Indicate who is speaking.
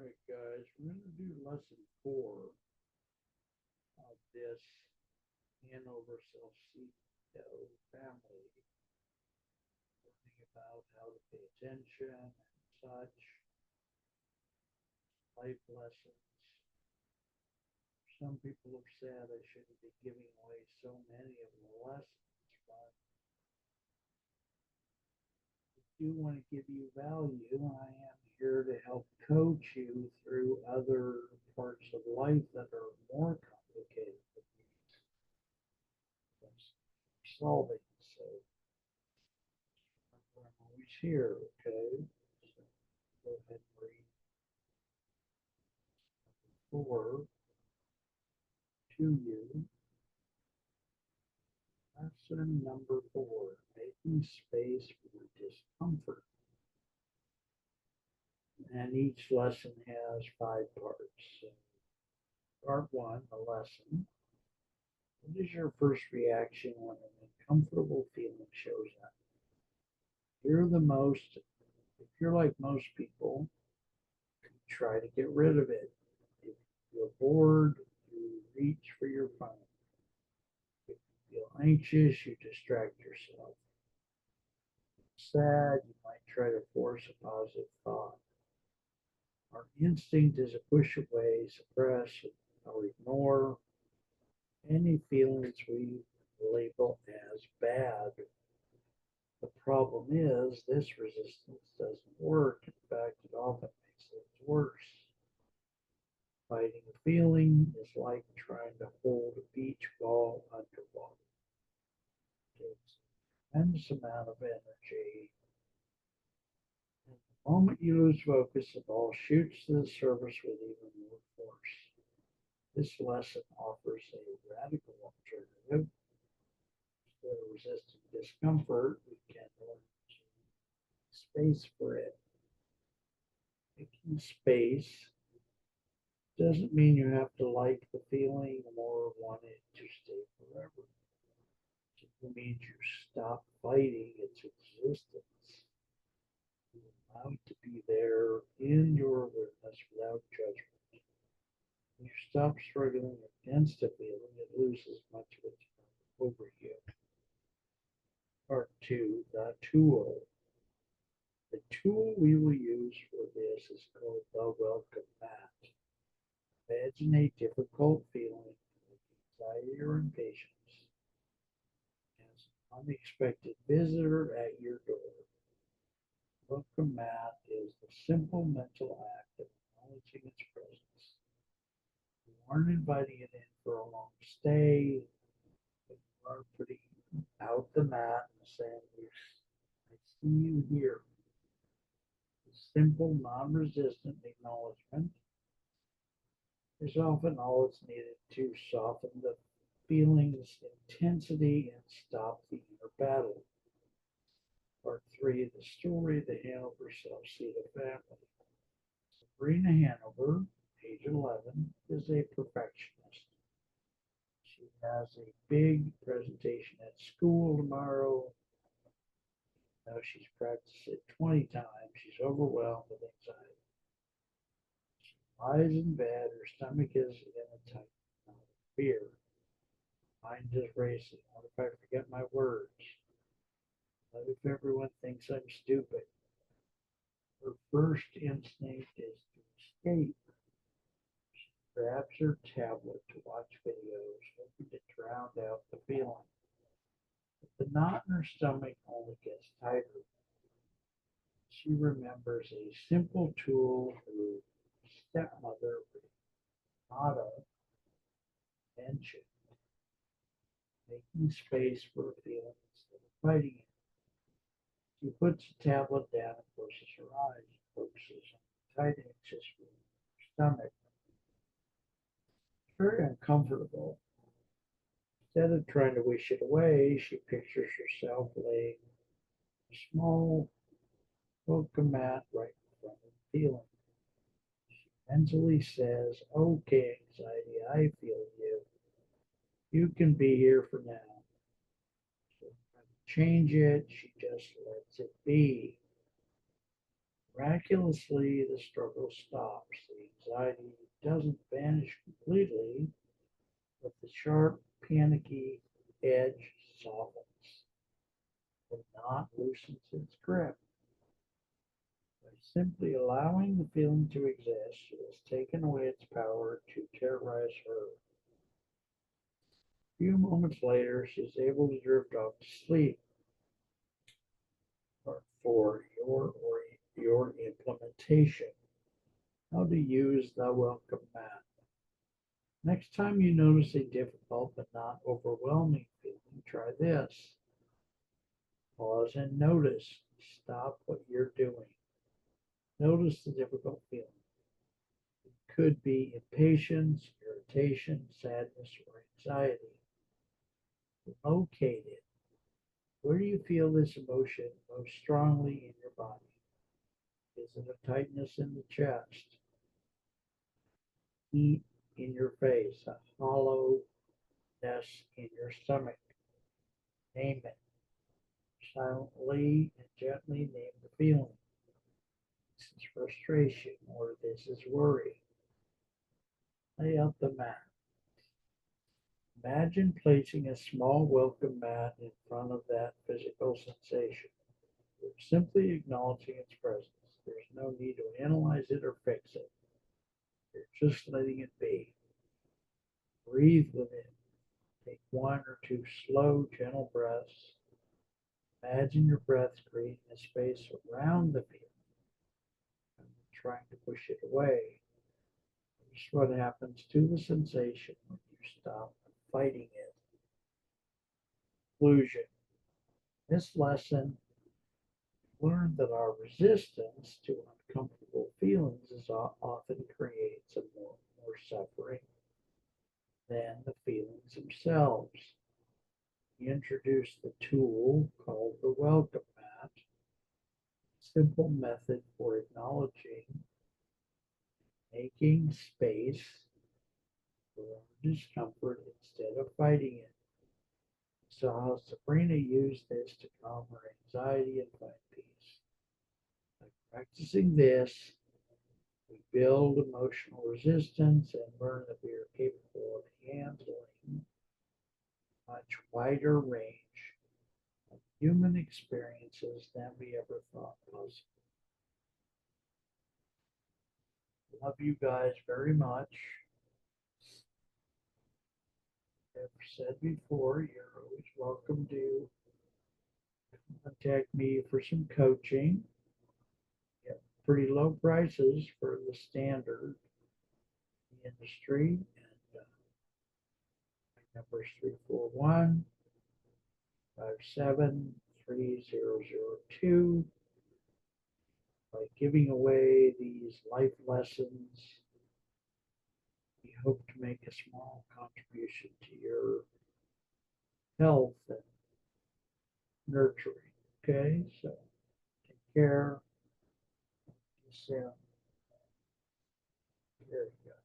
Speaker 1: Alright guys, we're going to do lesson 4 of this Hanover Salcedo family, learning about how to pay attention and such, life lessons. Some people have said I shouldn't be giving away so many of the lessons, but I do want to give you value, and I am here to help coach you through other parts of life that are more complicated than solving. So I'm always here, okay? So go ahead and read 4 to you. Lesson number 4, making space for discomfort. And each lesson has 5 parts. So part 1, the lesson. What is your first reaction when an uncomfortable feeling shows up? If you're like most people, try to get rid of it. If you feel bored, you reach for your phone. If you feel anxious, you distract yourself. Sad, you might try to force a positive thought. Our instinct is to push away, suppress, or ignore any feelings we label as bad. The problem is this resistance doesn't work. In fact, it often makes things worse. Fighting a feeling is like trying to hold a beach ball underwater. It takes a tremendous amount of energy. And the moment you lose focus, the ball shoots to the surface with even more force. This lesson offers a radical alternative. Instead of resisting discomfort, we can learn to make space for it. Making space doesn't mean you have to like the feeling or want it to stay forever. It simply means you stop fighting its existence. You allow it to be there in your awareness without judgment. When you stop struggling against a feeling, it loses much of its power over you. Part 2, the tool. The tool we will use for this is called the welcome mat. Imagine a difficult feeling like anxiety or impatience as an unexpected visitor at your door. Welcome mat is the simple mental act of acknowledging its presence. You aren't inviting it in for a long stay, but you are putting out the mat and saying, I see you here. The simple, non-resistant acknowledgement is often all it's needed to soften the feeling's intensity and stop the inner battle. Part 3, the story of the Hanover Salcedo family. Sabrina Hanover, age 11, is a perfectionist. She has a big presentation at school tomorrow. Now she's practiced it 20 times. She's overwhelmed with anxiety. She lies in bed, her stomach is in a tight knot of fear. Mind is racing. What if I forget my words? What if everyone thinks I'm stupid? Her first instinct is to escape. She grabs her tablet to watch videos, hoping to drown out the feeling. But the knot in her stomach only gets tighter. She remembers a simple tool her stepmother, Renata, mentioned, making space for a feeling instead of fighting it. She puts the tablet down and closes her eyes, focuses on the tight anxious feeling in her stomach. It's very uncomfortable. Instead of trying to wish it away, she pictures herself laying a small welcome mat right in front of the feeling. She mentally says, okay, anxiety, I feel you. You can be here for now. So trying to change it, she just lets it be. Miraculously, the struggle stops. The anxiety doesn't vanish completely, but the sharp, panicky edge softens. The knot loosens its grip. By simply allowing the feeling to exist, she has taken away its power to terrorize her. A few moments later, she is able to drift off to sleep. For your implementation, how to use the welcome mat. Next time you notice a difficult but not overwhelming feeling, try this. Pause and notice. Stop what you're doing. Notice the difficult feeling. It could be impatience, irritation, sadness, or anxiety. Locate it. Where do you feel this emotion most strongly in your body? Is it a tightness in the chest, heat in your face, a hollowness in your stomach? Name it. Silently and gently name the feeling. This is frustration or this is worry. Lay out the mat. Imagine placing a small welcome mat in front of that physical sensation. You're simply acknowledging its presence. There's no need to analyze it or fix it. You're just letting it be. Breathe with it. Take one or two slow, gentle breaths. Imagine your breath creating a space around the feeling, trying to push it away. This is what happens to the sensation when you stop fighting it. Conclusion. This lesson learned that our resistance to uncomfortable feelings is often creates more suffering than the feelings themselves. He introduced the tool called the welcome mat, a simple method for acknowledging, making space for our discomfort instead of fighting it. So how Sabrina used this to calm her anxiety and find peace. By practicing this, we build emotional resistance and learn that we are capable of handling a much wider range of human experiences than we ever thought possible. Love you guys very much. As I've said before, you're always welcome to contact me for some coaching. Get pretty low prices for the standard industry. And my number is 341 573002. By giving away these life lessons, we hope to make a small contribution to your health and nurturing. Okay, so take care. There you go.